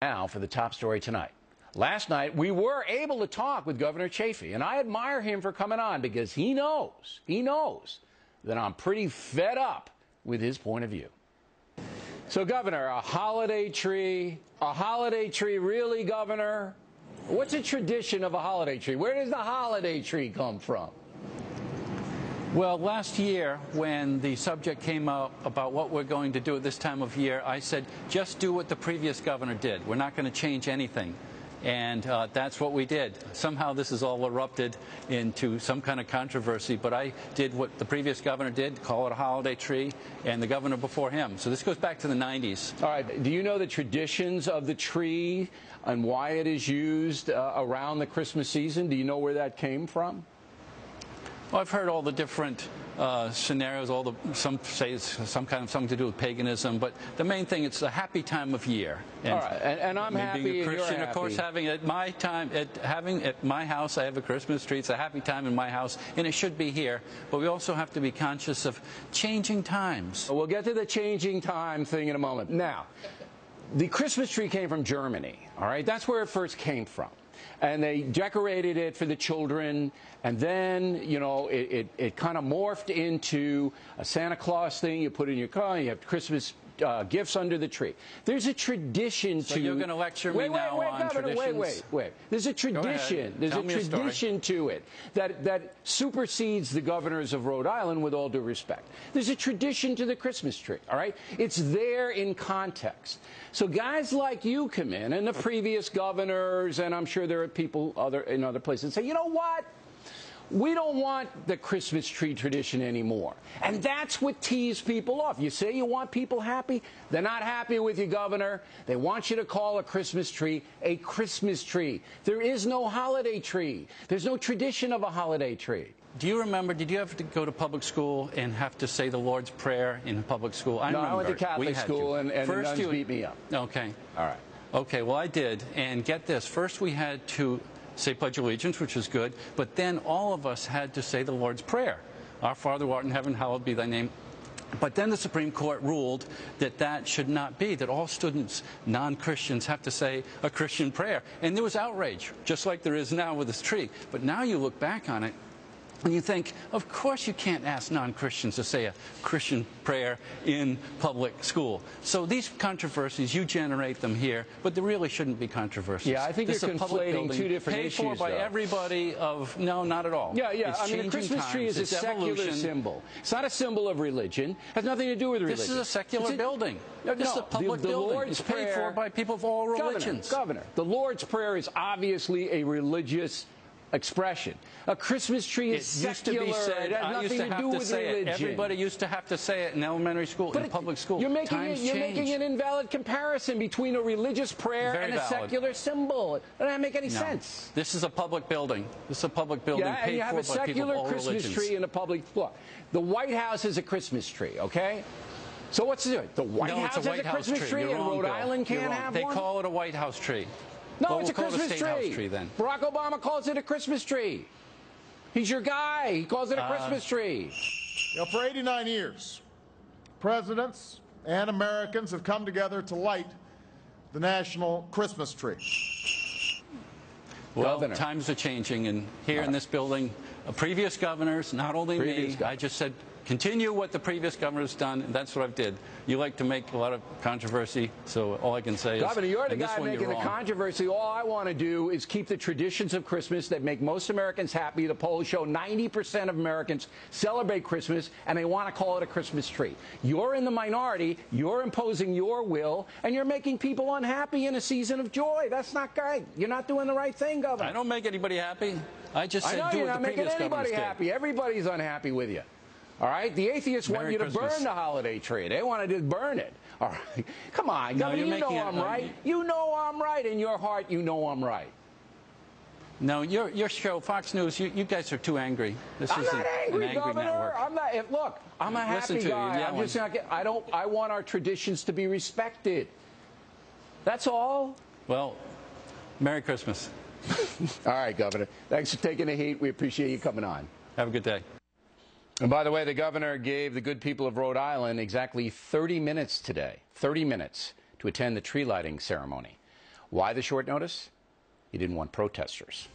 Now for the top story tonight. Last night, we were able to talk with Governor Chaffee, and I admire him for coming on because he knows that I'm pretty fed up with his point of view. So, Governor, a holiday tree really, Governor? What's a tradition of a holiday tree? Where does the holiday tree come from? Well, last year, when the subject came up about what we're going to do at this time of year, I said, just do what the previous governor did. We're not going to change anything. And that's what we did. Somehow this has all erupted into some kind of controversy, but I did what the previous governor did, call it a holiday tree, and the governor before him. So this goes back to the 90s. All right. Do you know the traditions of the tree and why it is used around the Christmas season? Do you know where that came from? Well, I've heard all the different scenarios. Some say it's something to do with paganism, but the main thing, it's a happy time of year. And, all right, and I'm happy. Being a Christian, and you're of course, happy. having at my house, I have a Christmas tree. It's a happy time in my house, and it should be here. But we also have to be conscious of changing times. We'll get to the changing time thing in a moment. Now, the Christmas tree came from Germany. All right, that's where it first came from. And they decorated it for the children, and then, you know, it kind of morphed into a Santa Claus thing. You put it in your car, and you have Christmas gifts under the tree. There's a tradition So you're going to lecture me now on Governor, traditions? Wait. There's a tradition. There's a tradition to it that supersedes the governors of Rhode Island, with all due respect. There's a tradition to the Christmas tree, all right? It's there in context. So guys like you come in, and the previous governors, and I'm sure there are people in other places, and say, you know what? We don't want the Christmas tree tradition anymore. And that's what tees people off. You say you want people happy, they're not happy with you, Governor. They want you to call a Christmas tree a Christmas tree. There is no holiday tree. There's no tradition of a holiday tree. Do you remember, did you have to go to public school and have to say the Lord's Prayer in public school? No, I went to Catholic school, and the nuns beat me up. Okay. All right. Okay, well, I did. And get this, first we had to say Pledge Allegiance, which is good, but then all of us had to say the Lord's Prayer. Our Father who art in heaven, hallowed be thy name. But then the Supreme Court ruled that that should not be, that all students, non-Christians, have to say a Christian prayer. And there was outrage, just like there is now with this tree. But now you look back on it, and you think, of course you can't ask non-Christians to say a Christian prayer in public school. So these controversies, you generate them here, but there really shouldn't be controversies. Yeah, I think you're conflating two different issues, paid for by everybody of, no, not at all. Yeah. It's I mean, the Christmas tree is a secular symbol. It's not a symbol of religion. It has nothing to do with religion. This is a secular building. This is a public building. It's paid for by people of all religions. Governor, the Lord's Prayer is obviously a religious expression. A Christmas tree is secular. It has nothing to do with religion. Everybody used to have to say it in elementary school, in public school. You're making an invalid comparison between a religious prayer and a secular symbol. It doesn't make any sense. This is a public building. This is a public building paid for by people of all religions. Yeah, and you have a secular Christmas tree in a public. Look, the White House is a Christmas tree, okay? So what's it? The White House has a Christmas tree, and Rhode Island can't have one? They call it a White House tree. No, it's a Christmas tree. Then. Barack Obama calls it a Christmas tree. He's your guy. He calls it a Christmas tree. You know, for 89 years, presidents and Americans have come together to light the national Christmas tree. Well, times are changing, and here in this building, previous governors, not only me, I just said, continue what the previous governor's done, and that's what I did. You like to make a lot of controversy, so all I can say is, Governor, you're the guy making the controversy. All I want to do is keep the traditions of Christmas that make most Americans happy. The polls show 90% of Americans celebrate Christmas, and they want to call it a Christmas tree. You're in the minority. You're imposing your will, and you're making people unhappy in a season of joy. That's not right. You're not doing the right thing, Governor. I don't make anybody happy. I just said do what the previous governors did. You're not making anybody happy. Everybody's unhappy with you. All right? The atheists want you to burn the holiday tree. They want to just burn it. All right? Come on, Governor, you know I'm right. You know I'm right. In your heart, you know I'm right. No, your show, Fox News, you guys are too angry. I'm not angry, Governor. I'm not. Look, I'm a happy guy. I'm just not. I want our traditions to be respected. That's all. Well, Merry Christmas. All right, Governor. Thanks for taking the heat. We appreciate you coming on. Have a good day. And by the way, the governor gave the good people of Rhode Island exactly 30 minutes today, 30 minutes, to attend the tree lighting ceremony. Why the short notice? He didn't want protesters.